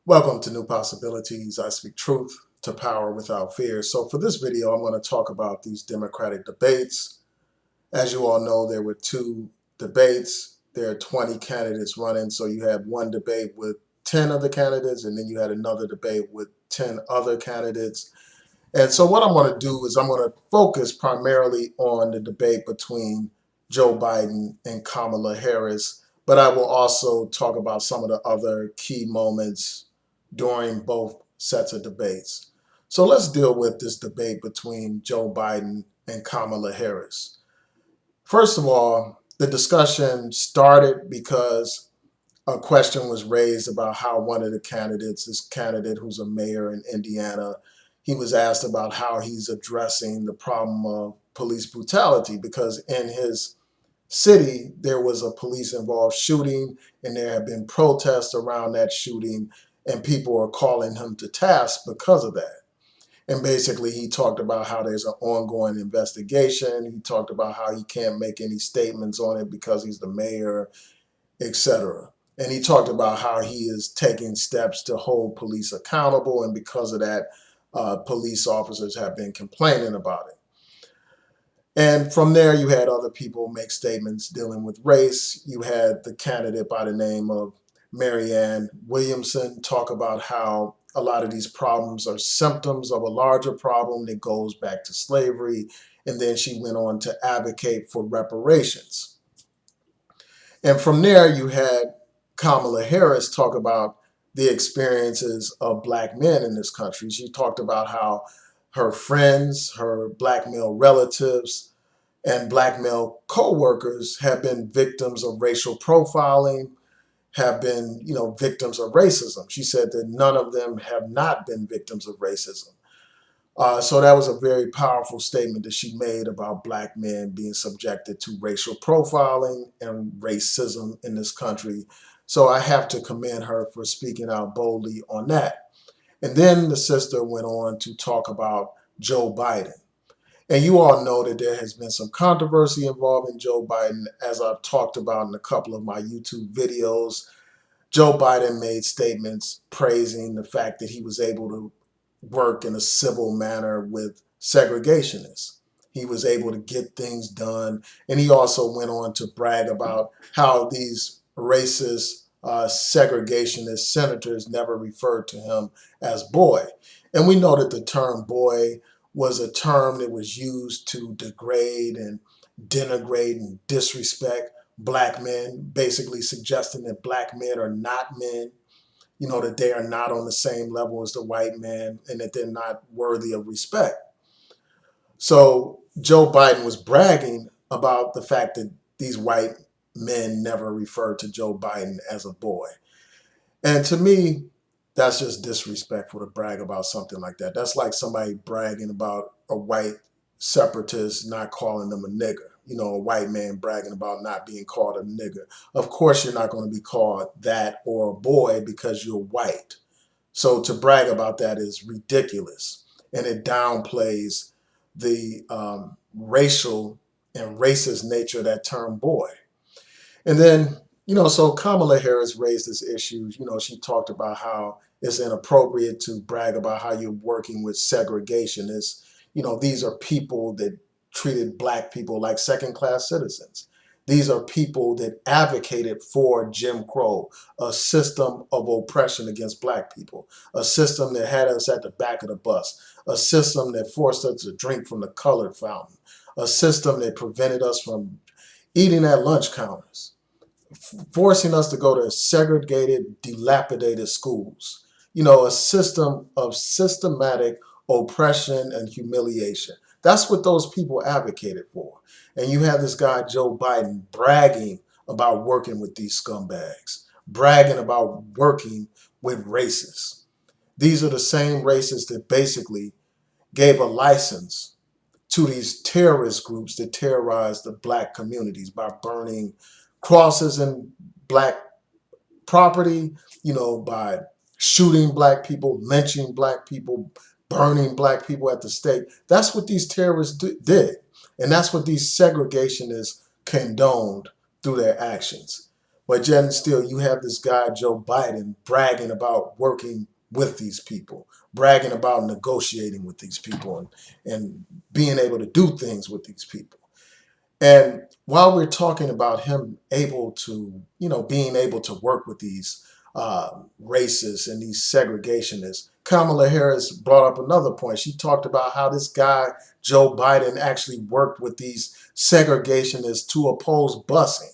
Welcome to New Possibilities. I speak truth to power without fear. So for this video, I'm going to talk about these Democratic debates. As you all know, there were two debates. There are 20 candidates running. So you had one debate with 10 other candidates, and then you had another debate with 10 other candidates. And so what I'm going to do is I'm going to focus primarily on the debate between Joe Biden and Kamala Harris, but I will also talk about some of the other key moments during both sets of debates. So let's deal with this debate between Joe Biden and Kamala Harris. First of all, the discussion started because a question was raised about how one of the candidates, this candidate who's a mayor in Indiana, he was asked about how he's addressing the problem of police brutality because in his city there was a police involved shooting and there have been protests around that shooting and people are calling him to task because of that. And basically he talked about how there's an ongoing investigation. He talked about how he can't make any statements on it because he's the mayor, etc. And he talked about how he is taking steps to hold police accountable, and because of that, police officers have been complaining about it. And from there, you had other people make statements dealing with race. You had the candidate by the name of Marianne Williamson talk about how a lot of these problems are symptoms of a larger problem that goes back to slavery. And then she went on to advocate for reparations. And from there, you had Kamala Harris talk about the experiences of black men in this country. She talked about how her friends, her black male relatives, and black male co-workers have been victims of racial profiling, have been, victims of racism. She said that none of them have not been victims of racism. So that was a very powerful statement that she made about black men being subjected to racial profiling and racism in this country. So I have to commend her for speaking out boldly on that. And then the sister went on to talk about Joe Biden. And you all know that there has been some controversy involving Joe Biden, as I've talked about in a couple of my YouTube videos. Joe Biden made statements praising the fact that he was able to work in a civil manner with segregationists. He was able to get things done. And he also went on to brag about how these racist segregationist senators never referred to him as boy. And we know that the term boy was a term that was used to degrade and denigrate and disrespect black men, basically suggesting that black men are not men, that they are not on the same level as the white man and that they're not worthy of respect. So Joe Biden was bragging about the fact that these white men never referred to Joe Biden as a boy. And to me, that's just disrespectful to brag about something like that. That's like somebody bragging about a white separatist not calling them a nigger. A white man bragging about not being called a nigger. Of course, you're not going to be called that or a boy because you're white. So to brag about that is ridiculous. And it downplays the racial and racist nature of that term boy. And then, so Kamala Harris raised this issue. She talked about how it's inappropriate to brag about how you're working with segregationists. These are people that treated black people like second-class citizens. These are people that advocated for Jim Crow, a system of oppression against black people, a system that had us at the back of the bus, a system that forced us to drink from the colored fountain, a system that prevented us from eating at lunch counters, forcing us to go to segregated, dilapidated schools. A system of systematic oppression and humiliation. That's what those people advocated for. And you have this guy, Joe Biden, bragging about working with these scumbags, bragging about working with racists. These are the same racists that basically gave a license to these terrorist groups that terrorize the black communities by burning crosses in black property, by shooting black people, lynching black people, burning black people at the stake. That's what these terrorists did. And that's what these segregationists condoned through their actions. But yet and still, you have this guy, Joe Biden, bragging about working with these people, bragging about negotiating with these people and being able to do things with these people. And while we're talking about him able to, being able to work with these racists and these segregationists, Kamala Harris brought up another point. She talked about how this guy, Joe Biden, actually worked with these segregationists to oppose busing.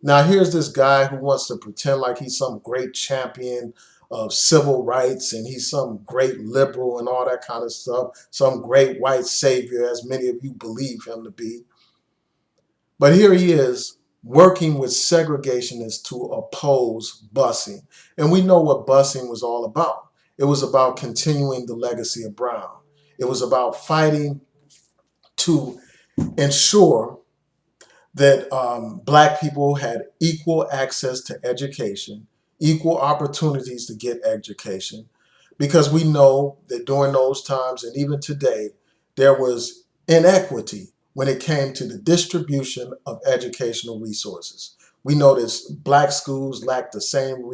Now, here's this guy who wants to pretend like he's some great champion of civil rights and he's some great liberal and all that kind of stuff, some great white savior, as many of you believe him to be. But here he is working with segregationists to oppose busing. And we know what busing was all about. It was about continuing the legacy of Brown. It was about fighting to ensure that Black people had equal access to education, equal opportunities to get education, because we know that during those times and even today, there was inequity when it came to the distribution of educational resources. We know that Black schools lacked the same,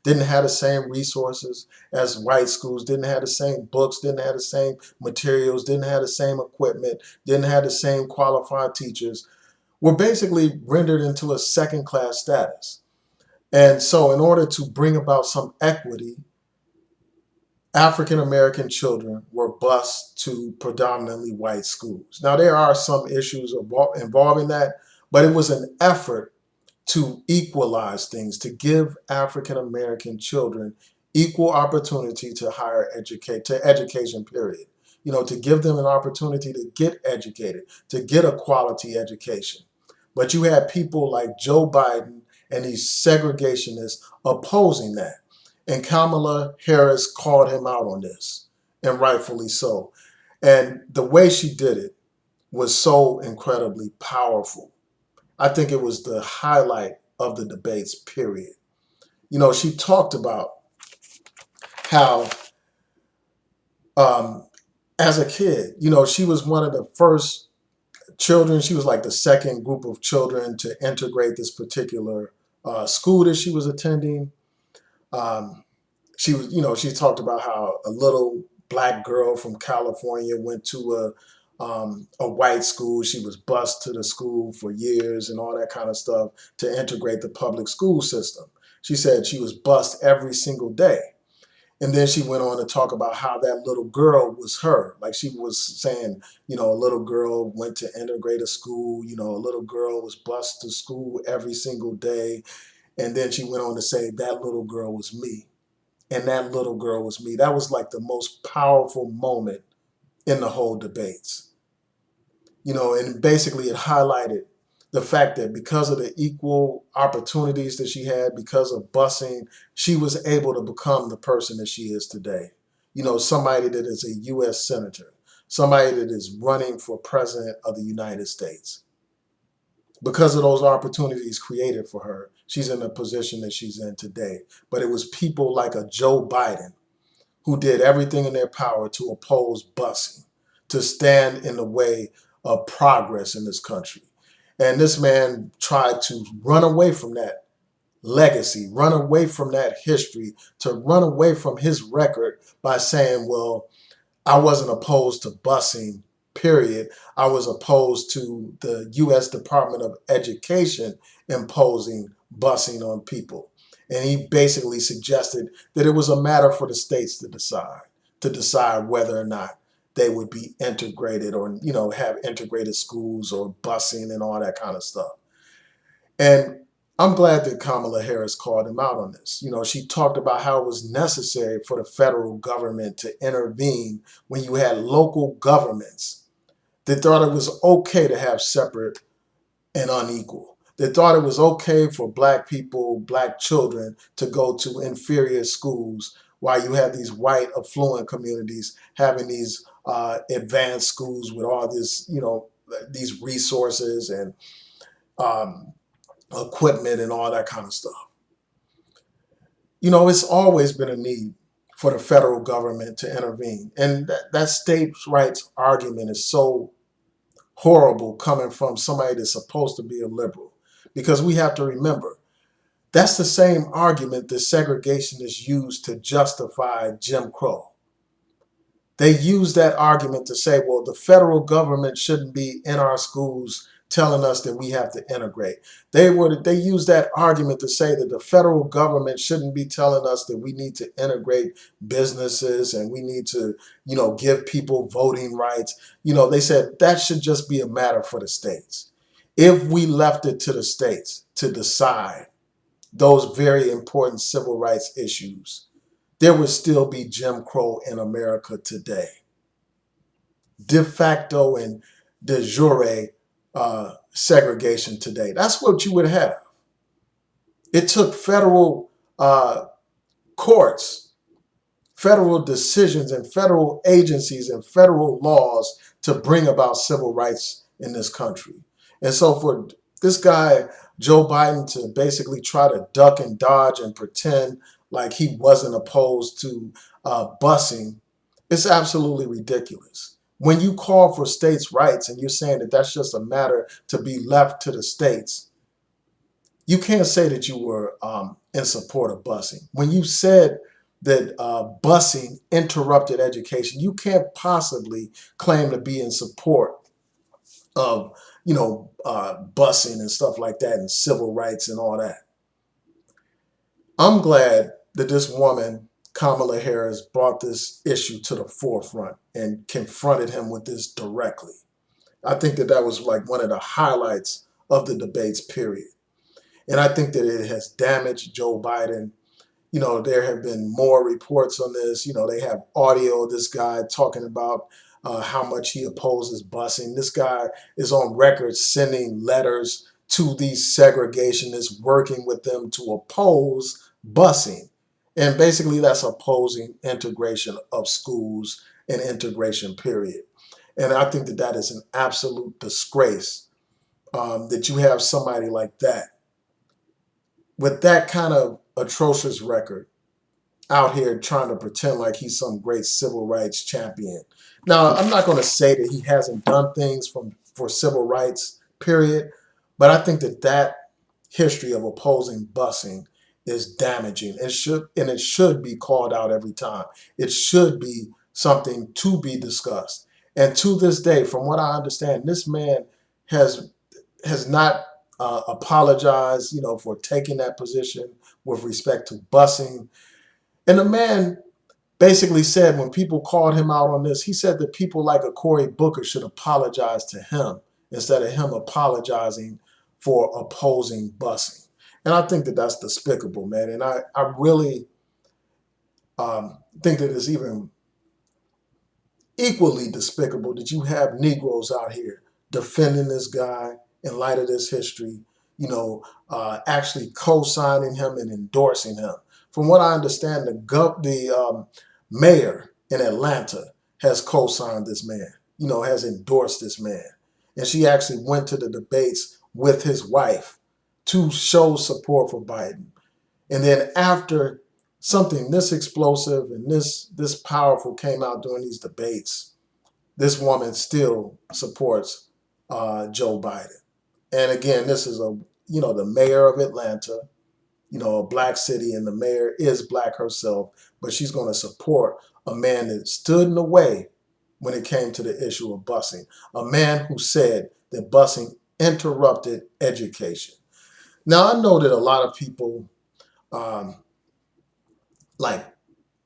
didn't have the same resources as white schools, didn't have the same books, didn't have the same materials, didn't have the same equipment, didn't have the same qualified teachers, were basically rendered into a second-class status. And so in order to bring about some equity, African American children were bused to predominantly white schools. Now, there are some issues involving that, but it was an effort to equalize things, to give African American children equal opportunity to education, period. To give them an opportunity to get educated, to get a quality education. But you had people like Joe Biden and these segregationists opposing that. And Kamala Harris called him out on this, and rightfully so. And the way she did it was so incredibly powerful. I think it was the highlight of the debates, period. She talked about how, as a kid, she was one of the first children. She was like the second group of children to integrate this particular school that she was attending. Um, she talked about how a little Black girl from California went to a white school. She was bused to the school for years and all that kind of stuff to integrate the public school system. She said she was bused every single day. And then she went on to talk about how that little girl was her. Like she was saying, a little girl went to integrate a school, a little girl was bused to school every single day. And then she went on to say, that little girl was me. And that little girl was me. That was like the most powerful moment in the whole debates. And basically it highlighted the fact that because of the equal opportunities that she had, because of busing, she was able to become the person that she is today. Somebody that is a U.S. senator, somebody that is running for president of the United States. Because of those opportunities created for her, she's in the position that she's in today. But it was people like a Joe Biden who did everything in their power to oppose busing, to stand in the way of progress in this country. And this man tried to run away from that legacy, run away from that history, to run away from his record by saying, well, I wasn't opposed to busing, period. I was opposed to the U.S. Department of Education imposing busing on people. And he basically suggested that it was a matter for the states to decide whether or not they would be integrated or, have integrated schools or busing and all that kind of stuff. And I'm glad that Kamala Harris called him out on this. She talked about how it was necessary for the federal government to intervene when you had local governments that thought it was okay to have separate and unequal. They thought it was okay for Black people, Black children to go to inferior schools while you had these white affluent communities having these advanced schools with all this, these resources and equipment and all that kind of stuff. It's always been a need for the federal government to intervene. And that states' rights argument is so horrible coming from somebody that's supposed to be a liberal. Because we have to remember, That's the same argument that segregationists use to justify Jim Crow. They use that argument to say, well, the federal government shouldn't be in our schools telling us that we have to integrate. They use that argument to say that the federal government shouldn't be telling us that we need to integrate businesses and we need to, give people voting rights. They said that should just be a matter for the states. If we left it to the states to decide those very important civil rights issues, there would still be Jim Crow in America today. De facto and de jure segregation today. That's what you would have. It took federal courts, federal decisions, and federal agencies and federal laws to bring about civil rights in this country. And so for this guy, Joe Biden, to basically try to duck and dodge and pretend like he wasn't opposed to busing, it's absolutely ridiculous. When you call for states' rights and you're saying that that's just a matter to be left to the states, you can't say that you were in support of busing. When you said that busing interrupted education, you can't possibly claim to be in support of, busing and stuff like that and civil rights and all that. I'm glad that this woman, Kamala Harris, brought this issue to the forefront and confronted him with this directly. I think that that was like one of the highlights of the debates, period. And I think that it has damaged Joe Biden. There have been more reports on this. They have audio of this guy talking about how much he opposes busing. This guy is on record sending letters to these segregationists, working with them to oppose busing. And basically that's opposing integration of schools and integration, period. And I think that that is an absolute disgrace that you have somebody like that with that kind of atrocious record out here trying to pretend like he's some great civil rights champion. Now, I'm not going to say that he hasn't done things for civil rights, period, but I think that that history of opposing busing is damaging. It should be called out every time. It should be something to be discussed. And to this day, from what I understand, this man has not apologized, for taking that position with respect to busing. And the man basically said, when people called him out on this, he said that people like a Cory Booker should apologize to him instead of him apologizing for opposing busing. And I think that that's despicable, man. And I really think that it's even equally despicable that you have Negroes out here defending this guy in light of this history, actually co-signing him and endorsing him. From what I understand, the mayor in Atlanta has co-signed this man, has endorsed this man. And she actually went to the debates with his wife to show support for Biden. And then after something this explosive and this powerful came out during these debates, this woman still supports Joe Biden. And again, this is the mayor of Atlanta, a black city, and the mayor is black herself, but she's going to support a man that stood in the way when it came to the issue of busing, a man who said that busing interrupted education. Now, I know that a lot of people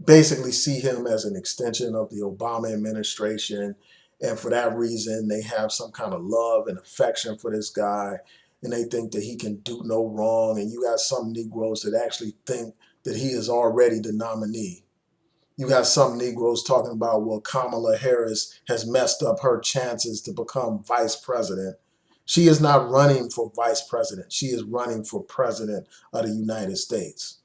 basically see him as an extension of the Obama administration. And for that reason, they have some kind of love and affection for this guy. And they think that he can do no wrong. And you got some Negroes that actually think that he is already the nominee. You got some Negroes talking about, well, Kamala Harris has messed up her chances to become vice president. She is not running for vice president. She is running for president of the United States.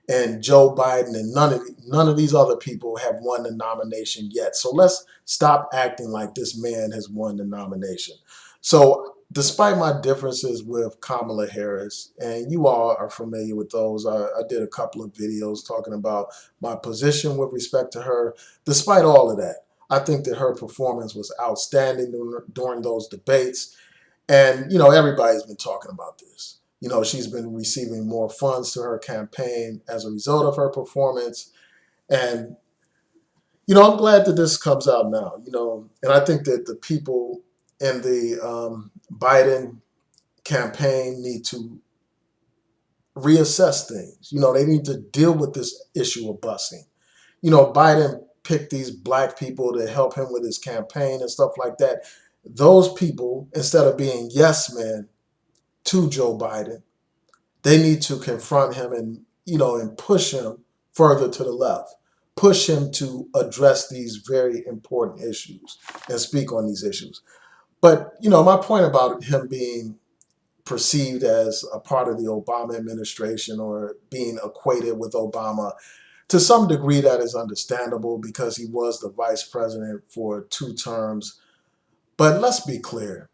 And Joe Biden and none of these other people have won the nomination yet. So let's stop acting like this man has won the nomination. So despite my differences with Kamala Harris, and you all are familiar with those, I did a couple of videos talking about my position with respect to her. Despite all of that, I think that her performance was outstanding during those debates. And, everybody's been talking about this. She's been receiving more funds to her campaign as a result of her performance. And, I'm glad that this comes out now, and I think that the people in the Biden campaign need to reassess things. They need to deal with this issue of busing. Biden picked these black people to help him with his campaign and stuff like that. Those people, instead of being yes men to Joe Biden, they need to confront him and push him further to the left, push him to address these very important issues and speak on these issues. But, my point about him being perceived as a part of the Obama administration or being equated with Obama, to some degree that is understandable because he was the vice president for 2 terms. But let's be clear.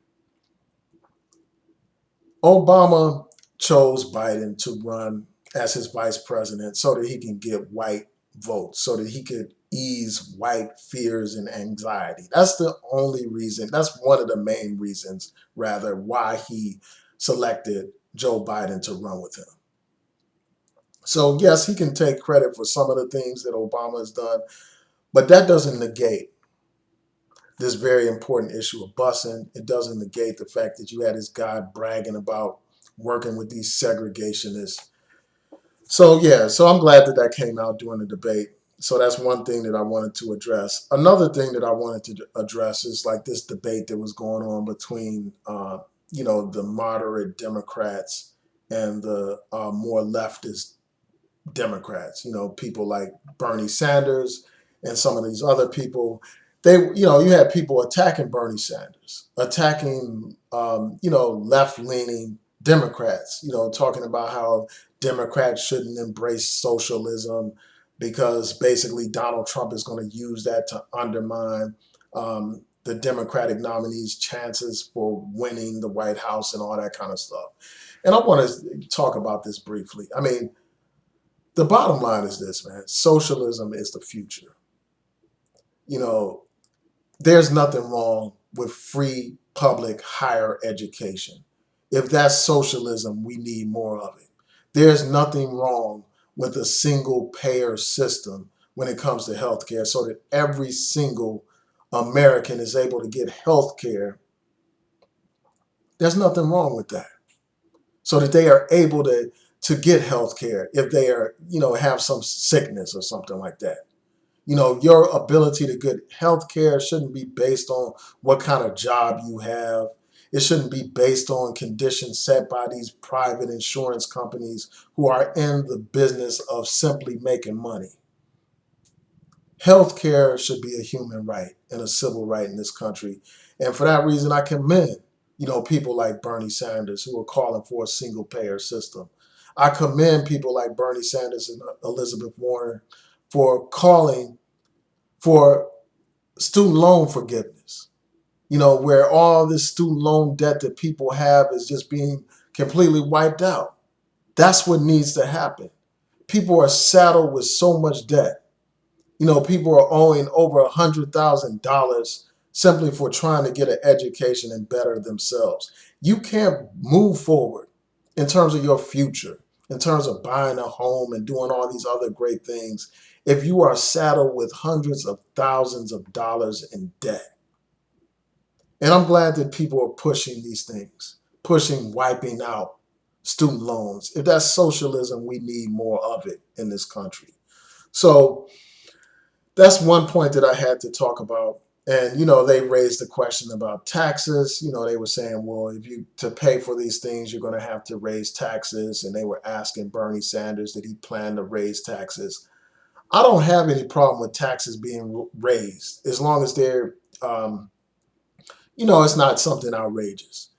Obama chose Biden to run as his vice president so that he can get white votes, so that he could ease white fears and anxiety. That's the only reason. That's one of the main reasons, rather, why he selected Joe Biden to run with him. So yes, he can take credit for some of the things that Obama has done, but that doesn't negate this very important issue of busing. It doesn't negate the fact that you had this guy bragging about working with these segregationists. So yeah, so I'm glad that that came out during the debate. So that's one thing that I wanted to address. Another thing that I wanted to address is like this debate that was going on between, the moderate Democrats and the more leftist Democrats, people like Bernie Sanders and some of these other people. You had people attacking Bernie Sanders, attacking, left-leaning Democrats, talking about how Democrats shouldn't embrace socialism because basically Donald Trump is going to use that to undermine the Democratic nominee's chances for winning the White House and all that kind of stuff. And I want to talk about this briefly. I mean, the bottom line is this, man. Socialism is the future. There's nothing wrong with free public higher education. If that's socialism, we need more of it. There's nothing wrong with a single payer system when it comes to healthcare so that every single American is able to get healthcare. There's nothing wrong with that. So that they are able to get healthcare if they are, have some sickness or something like that. Your ability to get health care shouldn't be based on what kind of job you have. It shouldn't be based on conditions set by these private insurance companies who are in the business of simply making money. Health care should be a human right and a civil right in this country. And for that reason, I commend, people like Bernie Sanders who are calling for a single payer system. I commend people like Bernie Sanders and Elizabeth Warren for calling for student loan forgiveness, where all this student loan debt that people have is just being completely wiped out. That's what needs to happen. People are saddled with so much debt. People are owing over $100,000 simply for trying to get an education and better themselves. You can't move forward in terms of your future, in terms of buying a home and doing all these other great things, if you are saddled with hundreds of thousands of dollars in debt. And I'm glad that people are pushing these things, pushing wiping out student loans. If that's socialism, we need more of it in this country. So that's one point that I had to talk about. And, they raised the question about taxes. They were saying, well, to pay for these things, you're going to have to raise taxes. And they were asking Bernie Sanders that he planned to raise taxes. I don't have any problem with taxes being raised as long as they're, it's not something outrageous.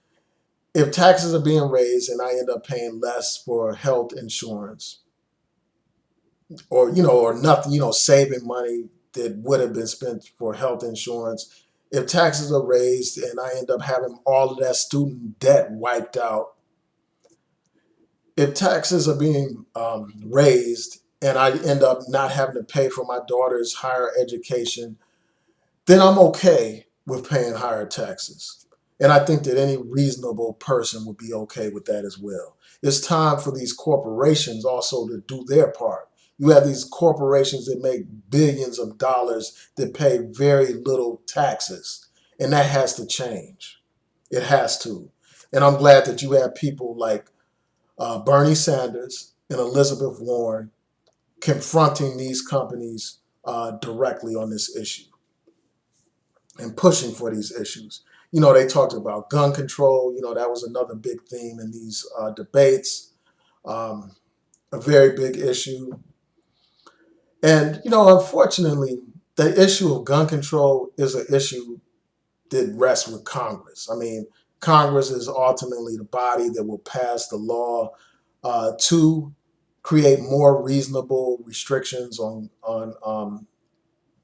If taxes are being raised and I end up paying less for health insurance or nothing, saving money that would have been spent for health insurance, if taxes are raised and I end up having all of that student debt wiped out, if taxes are being raised and I end up not having to pay for my daughter's higher education, then I'm okay with paying higher taxes. And I think that any reasonable person would be okay with that as well. It's time for these corporations also to do their part. You have these corporations that make billions of dollars that pay very little taxes, and that has to change. It has to. And I'm glad that you have people like Bernie Sanders and Elizabeth Warren confronting these companies directly on this issue and pushing for these issues. You know, they talked about gun control. You know, that was another big theme in these debates, um, a very big issue. And, you know, unfortunately, the issue of gun control is an issue that rests with Congress. I mean, Congress is ultimately the body that will pass the law to create more reasonable restrictions on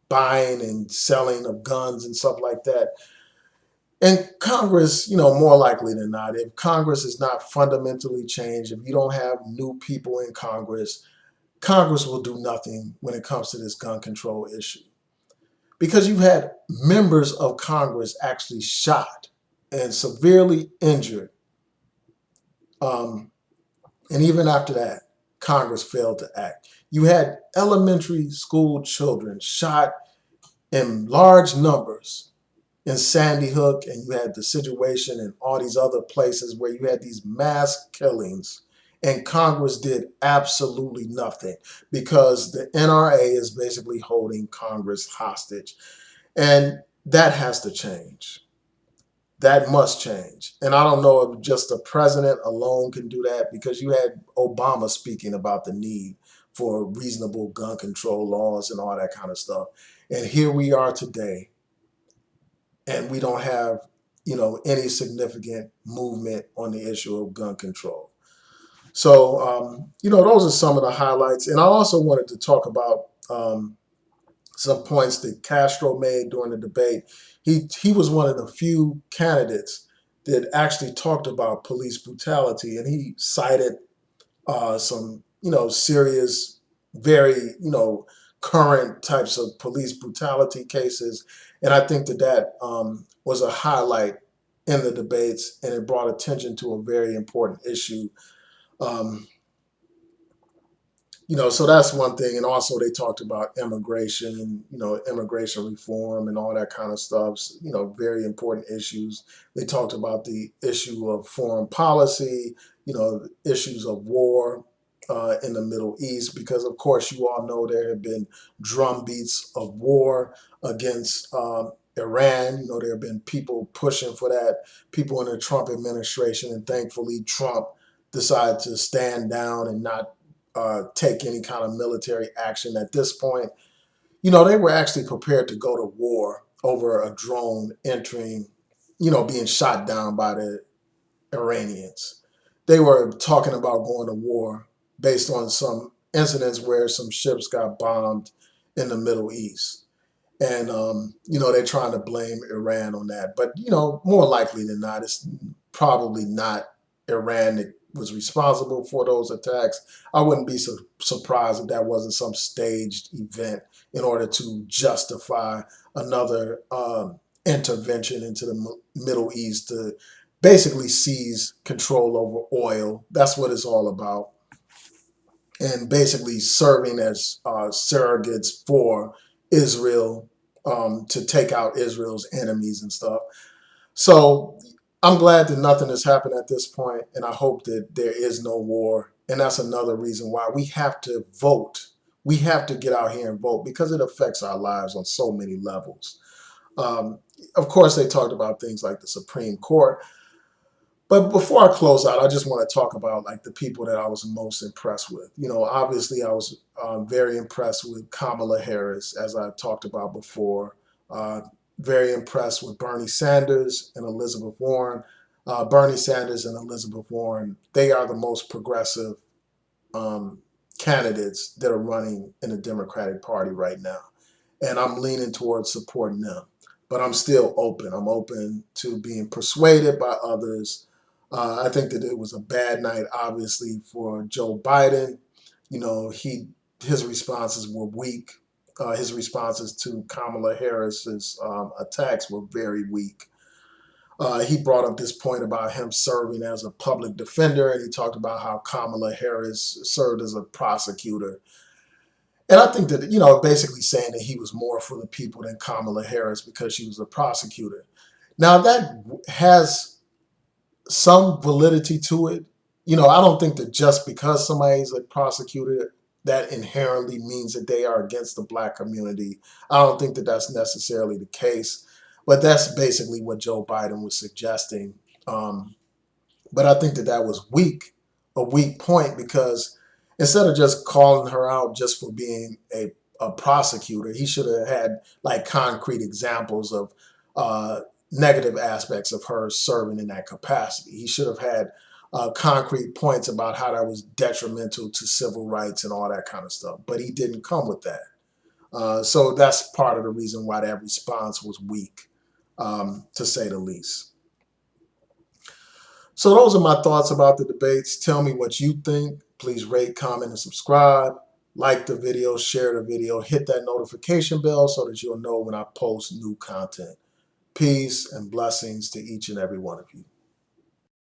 buying and selling of guns and stuff like that. And Congress, you know, more likely than not, if Congress is not fundamentally changed, if you don't have new people in Congress, Congress will do nothing when it comes to this gun control issue. Because you've had members of Congress actually shot and severely injured. And even after that, Congress failed to act. You had elementary school children shot in large numbers in Sandy Hook, and you had the situation in all these other places where you had these mass killings, and Congress did absolutely nothing because the NRA is basically holding Congress hostage. And that has to change. That must change. And I don't know if just the president alone can do that, because you had Obama speaking about the need for reasonable gun control laws and all that kind of stuff. And here we are today, and we don't have, you know, any significant movement on the issue of gun control. So, you know, those are some of the highlights. And I also wanted to talk about some points that Castro made during the debate. He was one of the few candidates that actually talked about police brutality, and he cited some, you know, serious, very, you know, current types of police brutality cases. And I think that was a highlight in the debates, and it brought attention to a very important issue. Um, you know, so that's one thing. And also they talked about immigration, you know, immigration reform and all that kind of stuff, you know, very important issues. They talked about the issue of foreign policy, you know, issues of war in the Middle East, because of course you all know there have been drumbeats of war against Iran. You know, there have been people pushing for that, people in the Trump administration, and thankfully Trump decided to stand down and not take any kind of military action at this point. You know, they were actually prepared to go to war over a drone entering, you know, being shot down by the Iranians. They were talking about going to war based on some incidents where some ships got bombed in the Middle East. And, you know, they're trying to blame Iran on that. But, you know, more likely than not, it's probably not Iran that was responsible for those attacks. I wouldn't be surprised if that wasn't some staged event in order to justify another intervention into the Middle East to basically seize control over oil. That's what it's all about. And basically serving as surrogates for Israel, to take out Israel's enemies and stuff. So I'm glad that nothing has happened at this point, and I hope that there is no war. And that's another reason why we have to vote. We have to get out here and vote, because it affects our lives on so many levels. Of course, they talked about things like the Supreme Court. But before I close out, I just want to talk about like the people that I was most impressed with. You know, obviously I was very impressed with Kamala Harris, as I talked about before. Very impressed with Bernie Sanders and Elizabeth Warren. Bernie Sanders and Elizabeth Warren, they are the most progressive candidates that are running in the Democratic Party right now. And I'm leaning towards supporting them. But I'm still open. I'm open to being persuaded by others. I think that it was a bad night, obviously, for Joe Biden. You know, his responses were weak. His responses to Kamala Harris's attacks were very weak. He brought up this point about him serving as a public defender, and he talked about how Kamala Harris served as a prosecutor. And I think that, basically saying that he was more for the people than Kamala Harris because she was a prosecutor. Now, that has some validity to it. I don't think that just because somebody's a prosecutor, that inherently means that they are against the black community. I don't think that that's necessarily the case. But that's basically what Joe Biden was suggesting. Um, but I think that that was a weak point, because instead of just calling her out just for being a prosecutor, he should have had like concrete examples of uh, negative aspects of her serving in that capacity. He should have had concrete points about how that was detrimental to civil rights and all that kind of stuff. But he didn't come with that. So that's part of the reason why that response was weak, to say the least. So those are my thoughts about the debates. Tell me what you think. Please rate, comment, and subscribe. Like the video, share the video, hit that notification bell so that you'll know when I post new content. Peace and blessings to each and every one of you.